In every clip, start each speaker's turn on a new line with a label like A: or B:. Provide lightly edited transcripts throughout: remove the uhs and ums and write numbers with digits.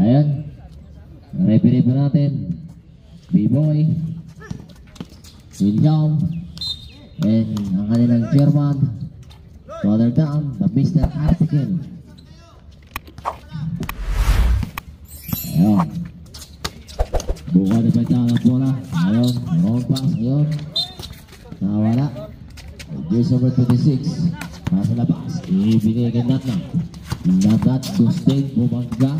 A: Ayan. Referee po natin. B-Boy. William. And ang kanilang chairman. Father Dan, the Mr. Article. Ayan. Buka na ba ito ang bola? Ayun. Wrong pass. Ayun. Nawala. Jersey number 26. Nasa labas. Ibigay kay Natnat. Natnat Gustin bumangga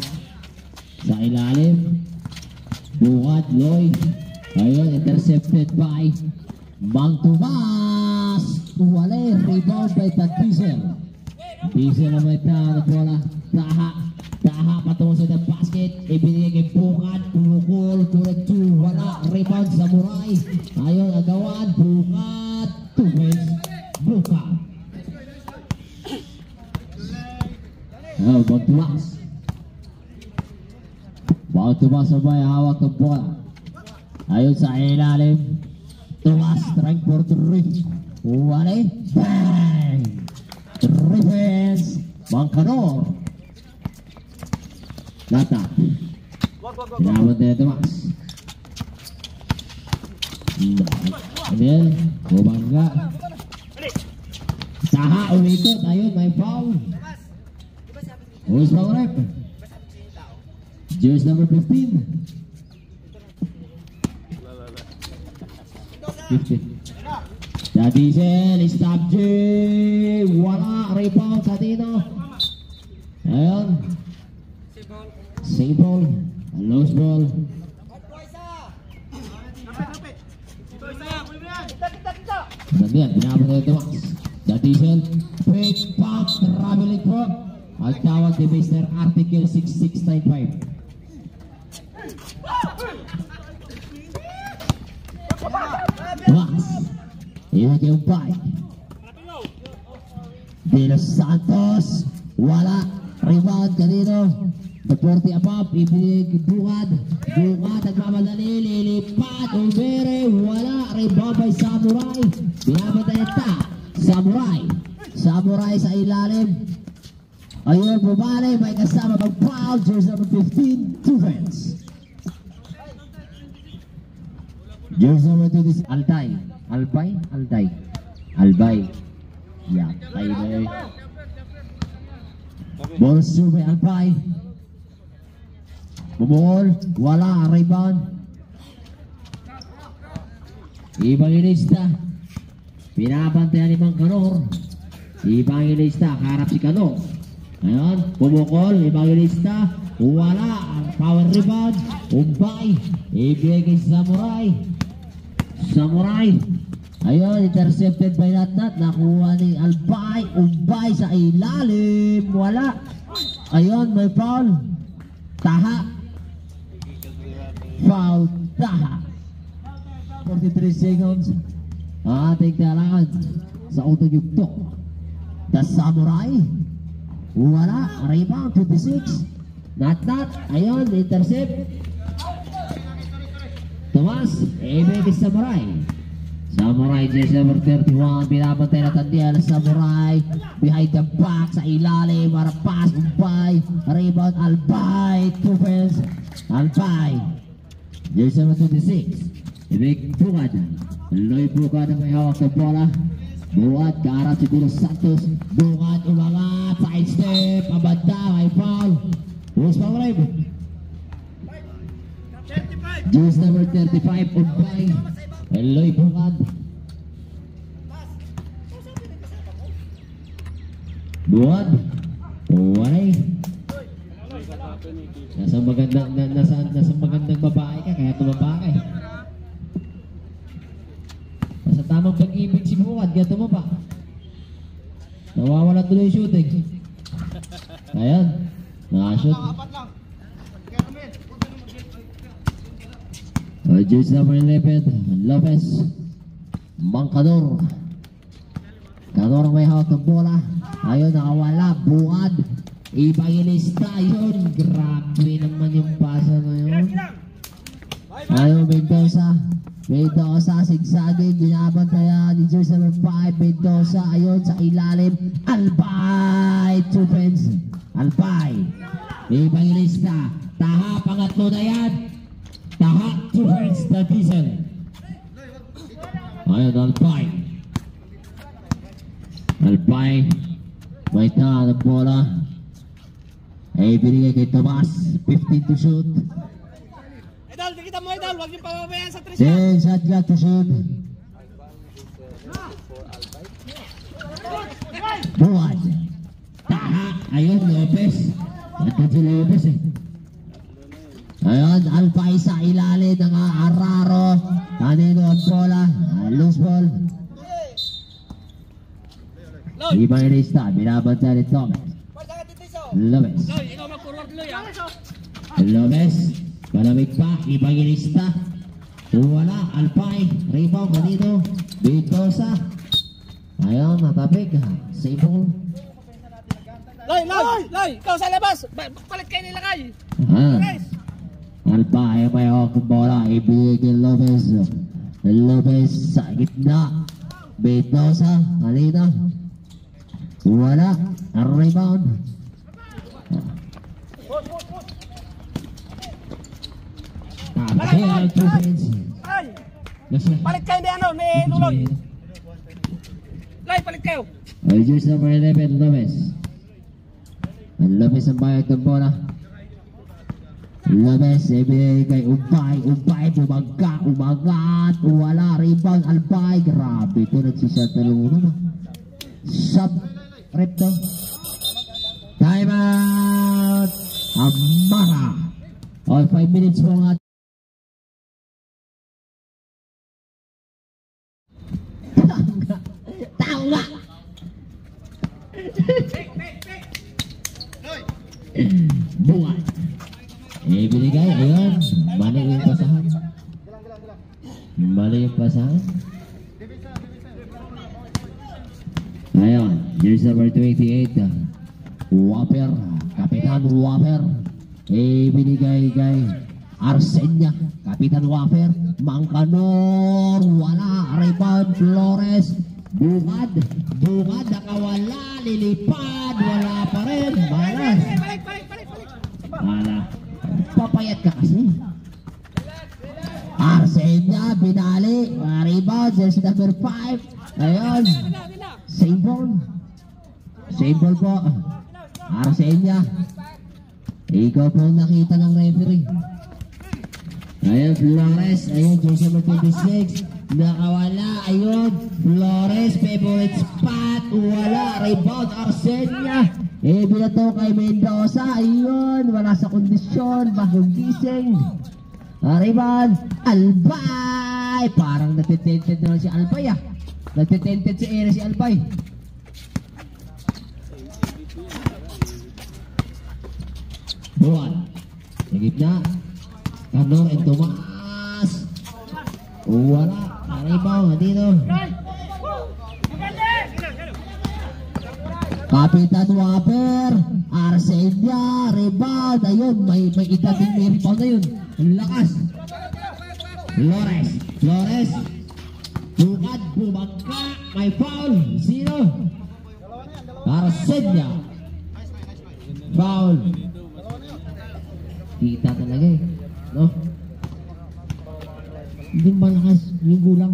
A: sa ilalim. Bukad Lloyd. Ayun. Intercepted by Mang Tomas. Wale. Rebound by Tad Diesel. Diesel naman ito ang bola. Taha patungo sa basket. Ibinigay kay Bukad. Pumukul. Correct to. Wala. Rebound Samurai. Ayun. Agawan. Bukad. Tuwis. Bukad. Oh, Bang Tomas sabay hawak ng bola. Ayun sa ilalim. Tomas trying for 3. Wale. Bang! Revenge. Bangkanor. Lata. Pinabot na Tomas. Amil. Bumangga. Taha umikot. Ayun, may foul. Who's foul rep? Jersey number 15. 15. Dadisel, stop J. Wala, rebound sa Tino. Ayun. Save ball. Loose ball. Nandiyan, binabot na ito. Dadisel, quick pump, traveling po. Ang tawag ni Mr. Article 6695. Wax. Iwan yung bike. De Los Santos. Wala. Rebound kanino. The 40 above. Ibig Bukad. Bukad. Nagmamadali. Lilipat. Umere. Wala. Rebound by Samurai. Binabata ita. Samurai. Samurai sa ilalim. Ayun, bumali, may kasama mag-foul, jersey number 15, defense. Jersey number 26, Alday. Albay. Yeah, tayo na eh. Ball sube, Albay. Bumol, wala, rebound. Ibangilista. Pinabantayan ni Mang Kanor. Ibangilista, kaharap si Kanor. Ayan, pumukol, Ibangilista, wala, power rebound, Umbay, ibigay kay Samurai, ayun, intercepted by Natnat, nakuha ni Albay, Umbay sa ilalim, wala, ayun, may foul, Taha, Taha, 43 seconds, ating kailangan sa utog-yugtok, the Samurai, wala, rebound 26. Natnat, ayun, intercept. Tomas, ibig Samurai. Samurai, jersey number 31. Binabantay na tandiyan ng Samurai. Behind the back, sa ilalim. Marapas, Umbay. Rebound, Albay. Defense, Albay. Jersey number 26. Ibig Bukad. Loy Bukad na may hawak ng bola. Buat ke arah De Los Santos. Buat umangat, side step, abada, may foul. Who's foul rep? Jersey number 35, Umbay. Eloy Bukad. Buat. Uwalay. Nasa magandang babae ka, kaya tumaba ka eh. Sa tamang pag-ibig si Bukad, gato mo pa. Nawawala tuloy yung shooting. Ayan, nakashoot. Jersey number 11, Lopez. Bangkanor. Kanor may hawak ng bola. Ayun, nakawala. Bukad. Ibangilista. Ayun, grabe naman yung pasa na yun. Ayun, Mendoza. Mendoza, sigsaging, binabantayan ni jersey number 5, Mendoza, ayun sa ilalim, Albay, defense, Albay, Evangelista, Taha, pangatlo na yan, Taha, defense, na Diesel, ayun, Albay, Albay, may taha ng bola, ay binigay kay Tomas, 15 to shoot.
B: Idol, dikita mo Idol, huwag yung pababayaan sa 3 shot.
A: 10 shot clock to shoot. Buwan. Taha. Ayun, Lopez. Ito si Lopez eh. Ayun, Alpay sa ilalim ng Araro. Kanino ang bola. Loose ball. Ibang ilista. Binabanta ni Thomas. Lopez.
B: Ikaw mag-forward Loy ah.
A: Lopez. Malamig pa, Evangelista. Wala, Alpay. Rebound, kanino? Mendoza. Ayun, natapig. Sable.
B: Loy! Ikaw sa labas! Palit kayo nilakay!
A: Alpay, may hawak ng bola. Ibigay Lopez. Lopez sa gitna. Mendoza, kanino? Wala, rebound. Kaya defense.
B: Palit kayo ni ano, ni Luloy! Loy, palit kayo!
A: Ay, jersey number 11, Lopez. Lopez ang bayag ng bola. Lopez, ibigay kay Umpay. Umpay, umagat. Wala, rebound, Albay. Grabe ito, nagsisat na lungunan. Shot, rip to. Time out. Amara. All 5 minutes po nga. Tanga. Buwan. Binigay, ayun. Mali yung pasahan. Mali yung pasahan. Ayun, jersey number 28. Whopper, Kapitan Whopper. Binigay kay Arsenia, Kapitan Whopper. Mangkanor, wala. Rebound, Flores. Bungad, nakawala. Lilipad, wala pa rin. Malas.
B: Balik!
A: Wala. Papayat ka kasi. Arsenia, binali. Rebound, jersey number 5. Ayun. Same ball po. Arsenia. Ikaw po nakita ng referee. Ayun, Flores. Ayun, jersey number 26. Nakawala. Ayun, Flores. Favorite spot. Wala. Rebound, Arsenia. Binato kay Mendoza. Ayun, wala sa kondisyon. Bagong gising. Rebound, Albay. Parang natitented na si Albay ah. Natitented si Ere si Albay. Buwan. Sa gitna. Kanor and Tomas. Wala. Rebound. Dito. Kapitan Whopper. Arsenia. Rebound. Ayun. May itating may rebound na yun. Ang lakas. Flores. Bukad. Bumagka. May foul. Sino? Arsenia. Foul. Kita talaga eh. No? Hindi malakas yung gulang.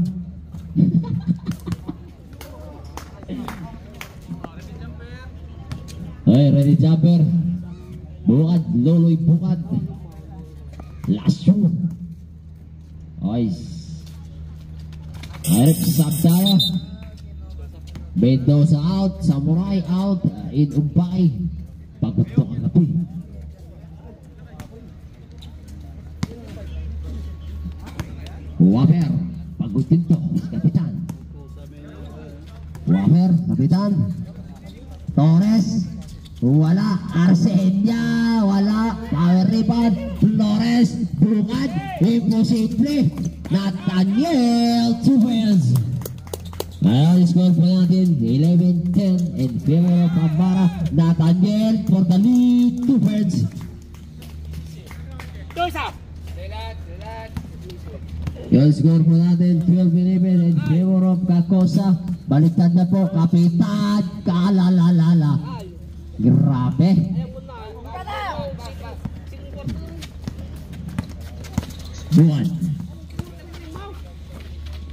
A: Ay, ready jumper. Bukad, Loloy Bukad. Lasyo. Ayos. Eric Sabdaya. Mendoza out. Samurai out. In Umpay. Pagbutok ang kapi. Whopper, pagutin to si Kapitan. Whopper, Kapitan. Torres, wala. Arsenia, wala. Power rebound, Flores, Bungad, imposible. Nathaniel Tufels. Ayun, score po natin 11-10 in favor of Ambara. Nathaniel for the lead, Tufels.
B: Dosa!
A: Yung score po natin, 12 11 in favor of Kakosa. Baliktad na po, Kapitan Kalalalala. Grabe. Buwan.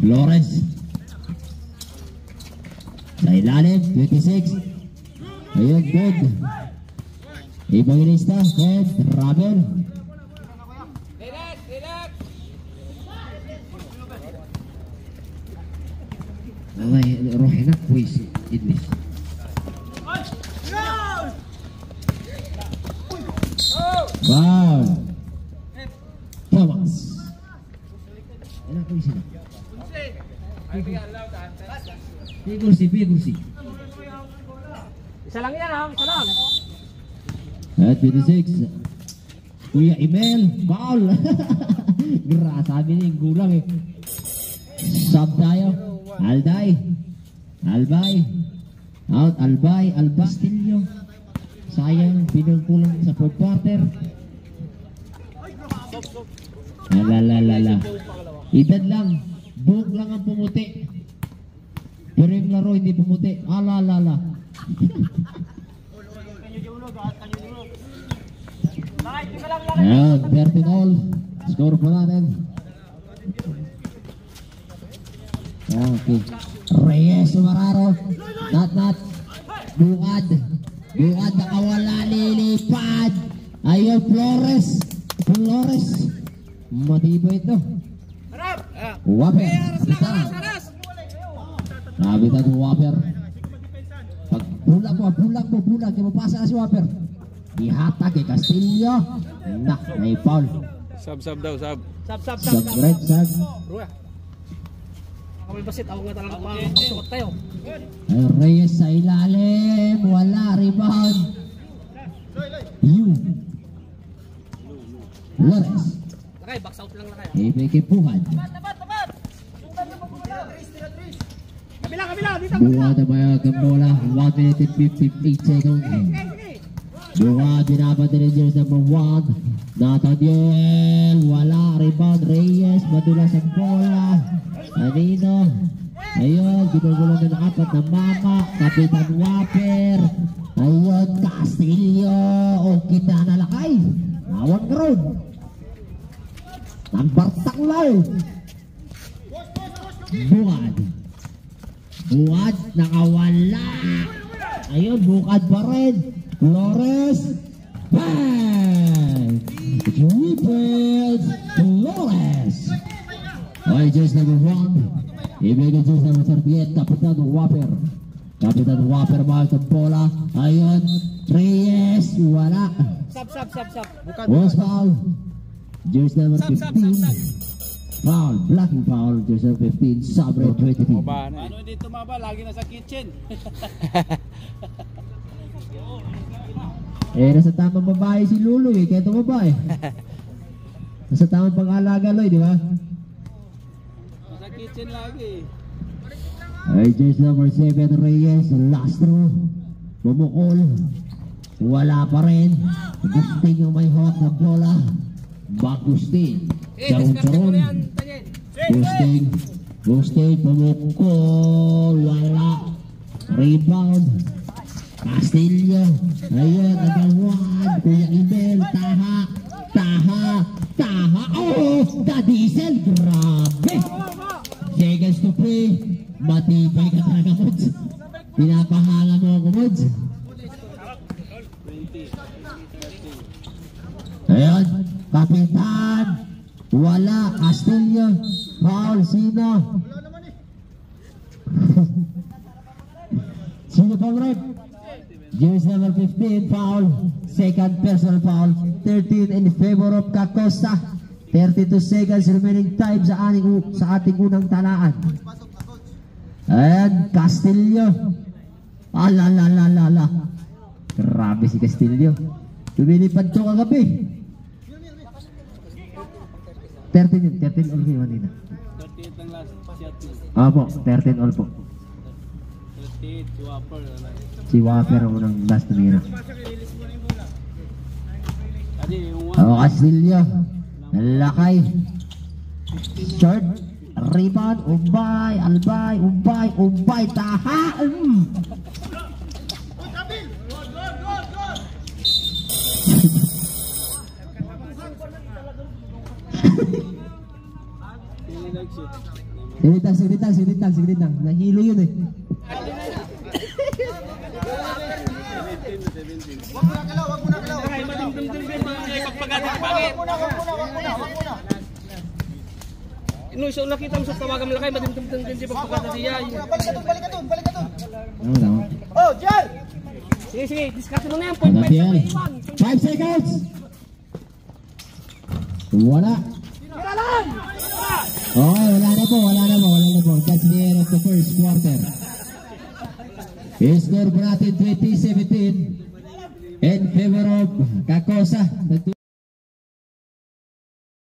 A: Flores. Sa ilalim, 26. Ayun, good. Ibangilista, good. Ravel. Ay, rohin na po isi. Idlis. Foul. Thomas. Ano po isi na? Kursi.
B: Isa lang yan, ha? Isa lang.
A: At 26. Kuya Emel. Foul. Sabi niya yung gulang eh. Sub tayo. Albay. Out, Albay. Castillo. Sayang, pinagkulang sa fourth quarter. Alalala. Edad lang. Buhok lang ang pumuti. Pero yung laro hindi pumuti. Alalala. Ayan, 13 all. Score po natin. Okay. Reyes Sumararo. Not. Bukad nakawala, lilipad. Ayun, Flores. Matibay ito. Waper. Nabitan ng Waper. Pag bulag mo. Kaya mapasa na si Waper. Ihata kay Castillo. May foul.
C: Sab daw.
B: Sab.
A: Red.
B: Ruya. Ako may basit. Ako nga talaga pasukot tayo.
A: Reyes sa ilalim. Wala. Rebound. Flores.
B: Lakay, box out lang lakay.
A: Ipikipuhan.
B: Tapat. Kabila. Dito.
A: Buwan na mga kambola. 1 minute and 58 seconds. Buwan, binabat ni Rangers number 1. Nathaniel. Wala. Rebound. Reyes. Madulas ang bola. Anino. Ayun. Ginugulong na apat na Mama. Kapitan Waper. Ayun. Castillo. O kita na lakay. Awang ground. Nambartak lang. Buwan. Nakawala. Ayun. Bukad pa rin. Flores. Bang! Flores. Okay, just number 1. Ibigay just number 38. Kapitan Waper. Mahal sa bola. Ayun. Reyes. Wala.
B: Sab.
A: Was foul. Just number 15. Foul. Blocking foul. Just number 15. Sabre 22.
C: Ano hindi tumaba? Lagi na sa kitchen.
A: Nasa tamang babae si Lulu eh. Kaya tumaba eh. Nasa tamang pang-alaga Loy, di ba?
C: Sa kitchen lagi.
A: Ay, just number 7, Reyes. Last throw. Bumukol. Wala pa rin. Gusting yung may hawak na bola. Bagusting. Charon. Gusting. Bumukol. Wala. Rebound. Castillo. Ayun, agawan. Kuya Ibel. Taha. Oh, the diesel. Grabe. Seconds to play. Matibay ka talaga, Mods. Pinapahala mo ako, Mods. Ayun, Kapitan. Wala. Castillo. Foul. Sino foul rep? Jersey number 15, foul. Second personal foul. 13 in favor of Kakosa. 32 seconds remaining time sa ating unang talaan. And Castillo. Alalala. Grabe si Castillo. Lumilipad to kagabi. 13 all kanina.
C: 38 ang last shot mo.
A: Apo, 13 all po.
C: 38, Waper.
A: Si Waper ang unang last tumira.
C: Kasi yung
A: Castillo. Lakay. Short. Rebound. Umbay. Albay. Umbay. Umbay. Taha. Sige lang. Nahilo yun eh.
B: Wag muna galaw. Inuso nakita mo sa tawagan malaki, madimdum din si pagpagkata siya. Balik ka dun.
A: Tama.
B: Oh, Jer! Sige, discard mo na yan.
A: 5 seconds. Wala. Oh, wala na po. That's the end of the first quarter. Score po natin 2017 in favor of Kakosa.